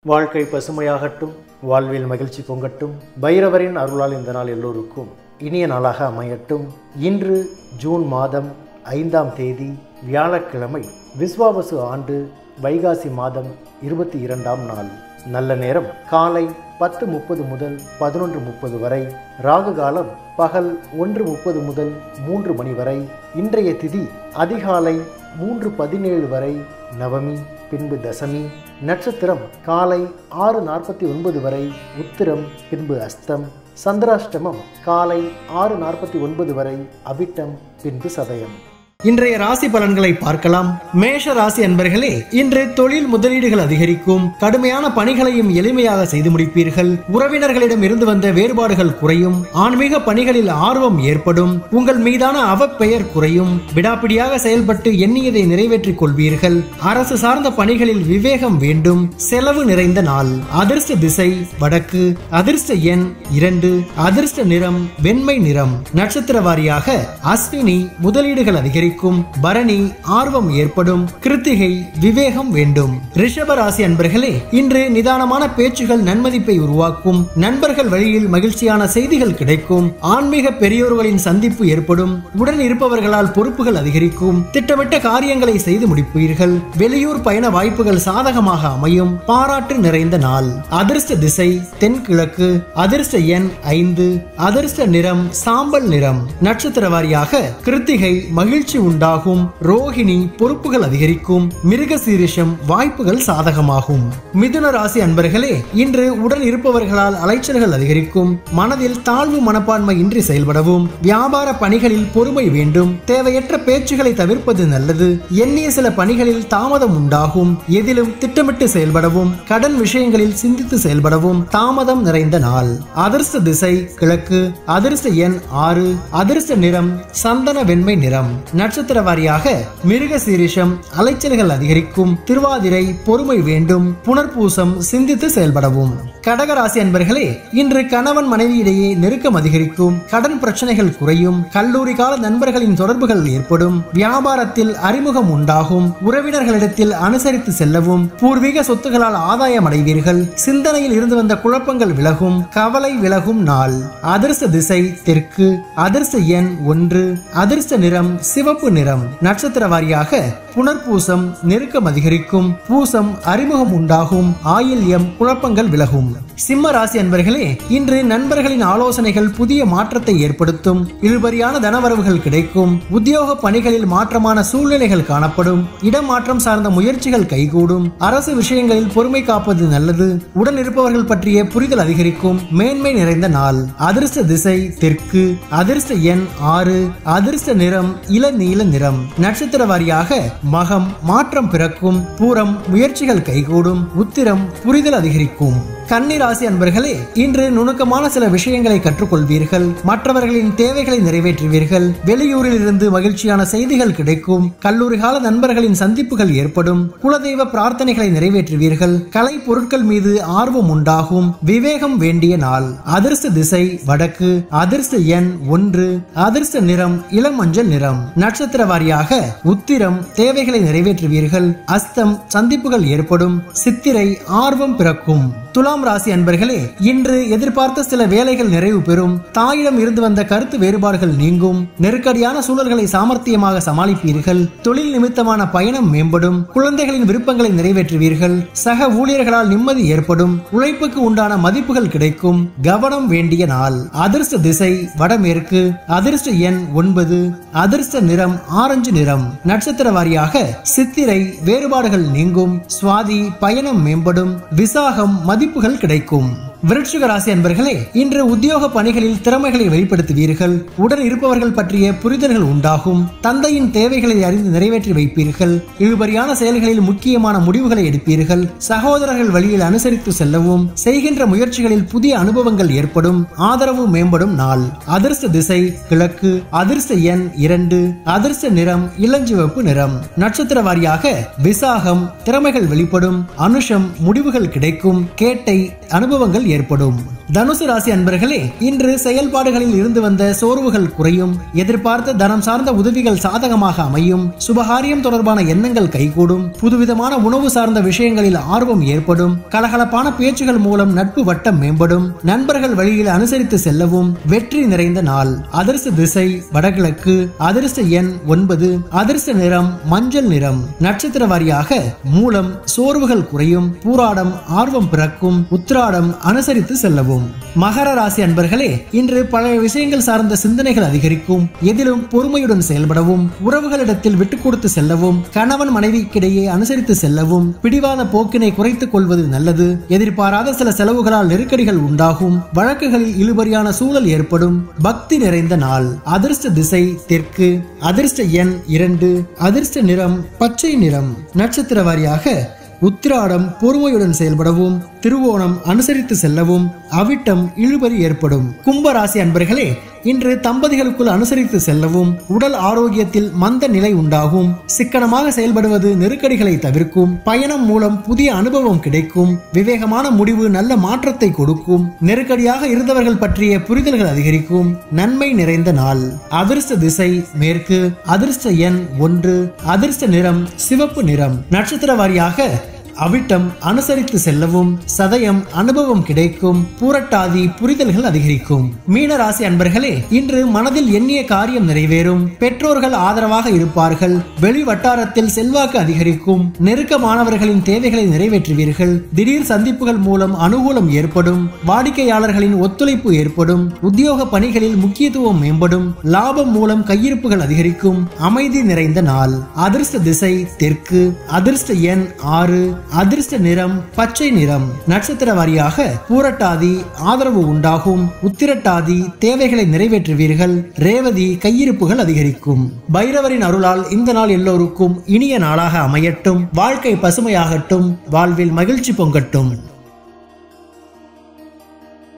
வாழ்க்கை பசுமையாகட்டும், வாழ்வில் மகிழ்ச்சி பொங்கட்டும். பைரவரின் அருளால் இந்த நாள் எல்லோருக்கும் இனிய நாளாக அமையட்டும். இன்று ஜூன் மாதம் 5ஆம் தேதி வியாழக்கிழமை, விஸ்வாவசு ஆண்டு வைகாசி மாதம் 22ஆம் நாள். நல்ல நேரம் காலை 10:30 முதல் 11:30 வரை. ராகு காலம் பகல் 1:30 முதல் 3 மணி வரை. இன்றைய திதி அதிகாலை 3:17 வரை நவமி, பின்பு தசமி. நட்சத்திரம் காலை 6:49 வரை உத்திரம், பின்பு அஸ்தம். சந்திராஷ்டமம் காலை 6:49 வரை அவிட்டம், பின்பு சதயம். இன்றைய ராசி பலன்களை பார்க்கலாம். மேஷ ராசி அன்பர்களே, இன்று தொழில் முதலீடுகள் அதிகரிக்கும். கடுமையான பணிகளையும் எளிமையாக செய்து முடிப்பீர்கள். உறவினர்களிடம் இருந்து வந்த வேறுபாடுகள் குறையும். ஆன்மீக பணிகளில் ஆர்வம் ஏற்படும். உங்கள் மீதான அவப்பெயர் குறையும். விடாப்பிடியாக செயல்பட்டு எண்ணியதை நிறைவேற்றிக் கொள்வீர்கள். அரசு சார்ந்த பணிகளில் விவேகம் வேண்டும். செலவு நிறைந்த நாள். அதிர்ஷ்ட திசை வடக்கு. அதிர்ஷ்ட எண் 2. அதிர்ஷ்ட நிறம் வெண்மை நிறம். நட்சத்திர வாரியாக அஸ்வினி முதலீடுகள் அதிகரிக்கும். பரணி ஆர்வம் ஏற்படும். கிருத்திகை விவேகம் வேண்டும். ரிஷப ராசி அன்பர்களே, இன்று நிதானமான பேச்சுகள் நன்மதிப்பை உருவாக்கும். நண்பர்கள் வழியில் மகிழ்ச்சியான செய்திகள் கிடைக்கும். ஆன்மீக பெரியோர்களின் சந்திப்பு ஏற்படும். உடன் இருப்பவர்களால் பொறுப்புகள் அதிகரிக்கும். திட்டமிட்ட காரியங்களை செய்து முடிப்பீர்கள். வெளியூர் பயண வாய்ப்புகள் சாதகமாக அமையும். பாராட்டு நிறைந்த நாள். அதிர்ஷ்ட திசை தென்கிழக்கு. அதிர்ஷ்ட எண் 5. அதிர்ஷ்ட நிறம் சாம்பல் நிறம். நட்சத்திர வாரியாக கிருத்திகை மகிழ்ச்சி உண்டாகும். ரோஹிணி பொறுப்புகள் அதிகரிக்கும். மிருகசீரிஷம் வாய்ப்புகள் சாதகமாகும். மிதுன ராசி அன்பர்களே, இன்று உடன் இருப்பவர்களால் அலைச்சல்கள் அதிகரிக்கும். மனதில் தாழ்வு மனப்பான்மை இன்றி செயல்படவும். வியாபார பணிகளில் பொறுமை வேண்டும். தேவையற்ற பேச்சுகளை தவிர்ப்பது நல்லது. எண்ணிய சில பணிகளில் தாமதம் உண்டாகும். எதிலும் திட்டமிட்டு செயல்படவும். கடன் விஷயங்களில் சிந்தித்து செயல்படவும். தாமதம் நிறைந்த நாள். அதிர்ஷ்ட திசை கிழக்கு. அதிர்ஷ்ட எண் 6. அதிர்ஷ்ட நிறம் சந்தன வெண்மை நிறம். நட்சத்திர வாரியாக மிருக சீரிஷம் அலைச்சல்கள் அதிகரிக்கும். திருவாதிரை பொறுமை வேண்டும். புனர்பூசம் சிந்தித்து செயல்படவும். கடகராசி அன்பர்களே, இன்று கணவன் மனைவியிடையே நெருக்கம் அதிகரிக்கும். கடன் பிரச்சனைகள் குறையும். கல்லூரி கால நண்பர்களின் தொடர்புகள் ஏற்படும். வியாபாரத்தில் அறிமுகம் உண்டாகும். உறவினர்களிடத்தில் அனுசரித்து செல்லவும். பூர்வீக சொத்துகளால் ஆதாயம் அடைவீர்கள். சிந்தனையில் இருந்து வந்த குழப்பங்கள் விலகும். கவலை விலகும் நாள். அதிர்ஷ்ட திசை தெற்கு. அதிர்ஷ்ட எண் 1. அதிர்ஷ்ட நிறம் சிவப்பு நிறம். நட்சத்திர வாரியாக புனர்பூசம் நெருக்கம் அதிகரிக்கும். பூசம் அறிமுகம் உண்டாகும். ஆயில்யம் குழப்பங்கள் விலகும். சிம்ம ராசி அன்பர்களே, இன்று நண்பர்களின் ஆலோசனைகள் புதிய மாற்றத்தை ஏற்படுத்தும். இழுபறியான தனவரவுகள் கிடைக்கும். உத்தியோக பணிகளில் மாற்றமான சூழ்நிலைகள் காணப்படும். இடமாற்றம் சார்ந்த முயற்சிகள் கைகூடும். அரசு விஷயங்களில் பொறுமை காப்பது நல்லது. உடன் இருப்பவர்கள் பற்றிய புரிதல் அதிகரிக்கும். மேன்மை நிறைந்த நாள். அதிர்ஷ்ட திசை தெற்கு. அதிர்ஷ்ட எண் 6. அதிர்ஷ்ட நிறம் இளநீல நிறம். நட்சத்திர வாரியாக மகம் மாற்றம் பிறக்கும். பூரம் முயற்சிகள் கைகூடும். உத்திரம் புரிதல் அதிகரிக்கும். கன்னி ராசி அன்பர்களே, இன்று நுணுக்கமான சில விஷயங்களை கற்றுக்கொள்வீர்கள். மற்றவர்களின் தேவைகளை நிறைவேற்றுவீர்கள். வெளியூரில் இருந்து மகிழ்ச்சியான செய்திகள் கிடைக்கும். கல்லூரி கால நண்பர்களின் சந்திப்புகள் ஏற்படும். குலதெய்வ பிரார்த்தனைகளை நிறைவேற்றுவீர்கள். கலை பொருட்கள் மீது ஆர்வம் உண்டாகும். விவேகம் வேண்டிய நாள். அதிர்ஷ்ட திசை வடக்கு. அதிர்ஷ்ட எண் 1. அதிர்ஷ்ட நிறம் இளம் மஞ்சள் நிறம். நட்சத்திர வாரியாக உத்திரம் தேவைகளை நிறைவேற்றுவீர்கள். அஸ்தம் சந்திப்புகள் ஏற்படும். சித்திரை ஆர்வம் பிறக்கும். துலாம் ராசி அன்பர்களே, இன்று எதிர்பார்த்த சில வேலைகள் நிறைவு பெறும். தாயிடம் இருந்து வந்த கருத்து வேறுபாடுகள் நீங்கும். நெருக்கடியான சூழல்களை சாமர்த்தியமாக சமாளிப்பீர்கள். தொழில் நிமித்தமான பயணம் மேம்படும். குழந்தைகளின் விருப்பங்களை நிறைவேற்றுவீர்கள். சக ஊழியர்களால் நிம்மதி ஏற்படும். உழைப்புக்கு உண்டான மதிப்புகள் கிடைக்கும். கவனம் வேண்டிய நாள். அதிர்ஷ்ட திசை வடமேற்கு. அதிர்ஷ்ட எண் 9. அதிர்ஷ்ட நிறம் ஆரஞ்சு நிறம். நட்சத்திர வாரியாக சித்திரை வேறுபாடுகள் நீங்கும். சுவாதி பயணம் மேம்படும். விசாகம் மதிப்புகள் கிடைக்கும். விருட்சிக ராசி அன்பர்களே, இன்று உத்தியோக பணிகளில் திறமைகளை வெளிப்படுத்துவீர்கள். உடன் இருப்பவர்கள் பற்றிய புரிதல்கள் உண்டாகும். தந்தையின் தேவைகளை அறிந்து நிறைவேற்றி வைப்பீர்கள். இழுபறியான செயல்களில் முக்கியமான முடிவுகளை எடுப்பீர்கள். சகோதரர்கள் வழியில் அனுசரித்து செல்லவும். செய்கின்ற முயற்சிகளில் புதிய அனுபவங்கள் ஏற்படும். ஆதரவு மேம்படும் நாள். அதிர்ஷ்ட திசை கிழக்கு. அதிர்ஷ்ட எண் 2. அதிர்ஷ்ட நிறம் இளஞ்சிவப்பு நிறம். நட்சத்திர வாரியாக விசாகம் திறமைகள் வெளிப்படும். அனுஷம் முடிவுகள் கிடைக்கும். கேட்டை அனுபவங்கள் ஏற்படும். தனுசு ராசி அன்பர்களே, இன்று செயல்பாடுகளில் இருந்து வந்த சோர்வுகள் குறையும். எதிர்பார்த்த தனம் சார்ந்த உதவிகள் சாதகமாக அமையும். சுபகாரியம் தொடர்பான எண்ணங்கள் கைகூடும். புதுவிதமான உணவு சார்ந்த விஷயங்களில் ஆர்வம் ஏற்படும். கலகலப்பான பேச்சுகள் மூலம் நட்பு வட்டம் மேம்படும். நண்பர்கள் வழியில் அனுசரித்து செல்லவும். வெற்றி நிறைந்த நாள். அதிர்ஷ்ட திசை வடகிழக்கு. அதிர்ஷ்ட எண் 9. அதிர்ஷ்ட நிறம் மஞ்சள் நிறம். நட்சத்திர வாரியாக மூலம் சோர்வுகள் குறையும். பூராடம் ஆர்வம் பிறக்கும். உத்திராடம் அனுசரித்து செல்லவும். மகர ராசி அன்பர்களே, இன்று பழைய விஷயங்கள் சார்ந்த சிந்தனைகள் அதிகரிக்கும். எதிலும் பொறுமையுடன் செயல்படவும், உறவுகளிடத்தில் விட்டுக் கொடுத்து செல்லவும், கணவன் மனைவிக்கிடையே அனுசரித்து செல்லவும், பிடிவாத போக்கினை குறைத்துக் கொள்வது நல்லது. எதிர்பாராத சில செலவுகளால் நெருக்கடிகள் உண்டாகும். வழக்குகளில் இழுபறியான சூழல் ஏற்படும். பக்தி நிறைந்த நாள். அதிர்ஷ்ட திசை தெற்கு. அதிர்ஷ்ட எண் 2. அதிர்ஷ்ட நிறம் பச்சை நிறம். நட்சத்திர வாரியாக உத்திராடம் பொறுமையுடன் செயல்படவும், திருவோணம் அனுசரித்து செல்லவும், அவிட்டம் இழுபறி ஏற்படும். கும்பராசி அன்பர்களே, இன்று தம்பதிகளுக்குள் அனுசரித்து செல்லவும், உடல் ஆரோக்கியத்தில் மந்த நிலை உண்டாகும். சிக்கனமாக செயல்படுவது நெருக்கடிகளை தவிர்க்கும். பயணம் மூலம் புதிய அனுபவம் கிடைக்கும். விவேகமான முடிவு நல்ல மாற்றத்தை கொடுக்கும். நெருக்கடியாக இருந்தவர்கள் பற்றிய புரிதல்கள் அதிகரிக்கும். நன்மை நிறைந்த நாள். அதிர்ஷ்ட திசை மேற்கு. அதிர்ஷ்ட எண் 1. அதிர்ஷ்ட நிறம் சிவப்பு நிறம். நட்சத்திர வாரியாக அவிட்டம் அனுசரித்து செல்லவும், சதயம் அனுபவம் கிடைக்கும். பூரட்டாதி புரிதல்கள் அதிகரிக்கும். மீனராசி அன்பர்களே, இன்று மனதில் எண்ணிய காரியம் நிறைவேறும். பெற்றோர்கள் ஆதரவாக இருப்பார்கள். வெளி வட்டாரத்தில் செல்வாக்கு அதிகரிக்கும். நெருக்கமானவர்களின் தேவைகளை நிறைவேற்றுவீர்கள். திடீர் சந்திப்புகள் மூலம் அனுகூலம் ஏற்படும். வாடிக்கையாளர்களின் ஒத்துழைப்பு ஏற்படும். உத்தியோக பணிகளில் முக்கியத்துவம் மேம்படும். லாபம் மூலம் கையிருப்புகள் அதிகரிக்கும். அமைதி நிறைந்த நாள். அதிர்ஷ்ட திசை தெற்கு. அதிர்ஷ்ட எண் 6. அதிர்ஷ்ட நிறம் பச்சை நிறம். நட்சத்திர வாரியாக பூரட்டாதி ஆதரவு உண்டாகும். உத்திரட்டாதி தேவைகளை நிறைவேற்றுவீர்கள். ரேவதி கையிருப்புகள் அதிகரிக்கும். பைரவரின் அருளால் இந்த நாள் எல்லோருக்கும் இனிய நாளாக அமையட்டும். வாழ்க்கை பசுமையாகட்டும். வாழ்வில் மகிழ்ச்சி பொங்கட்டும்.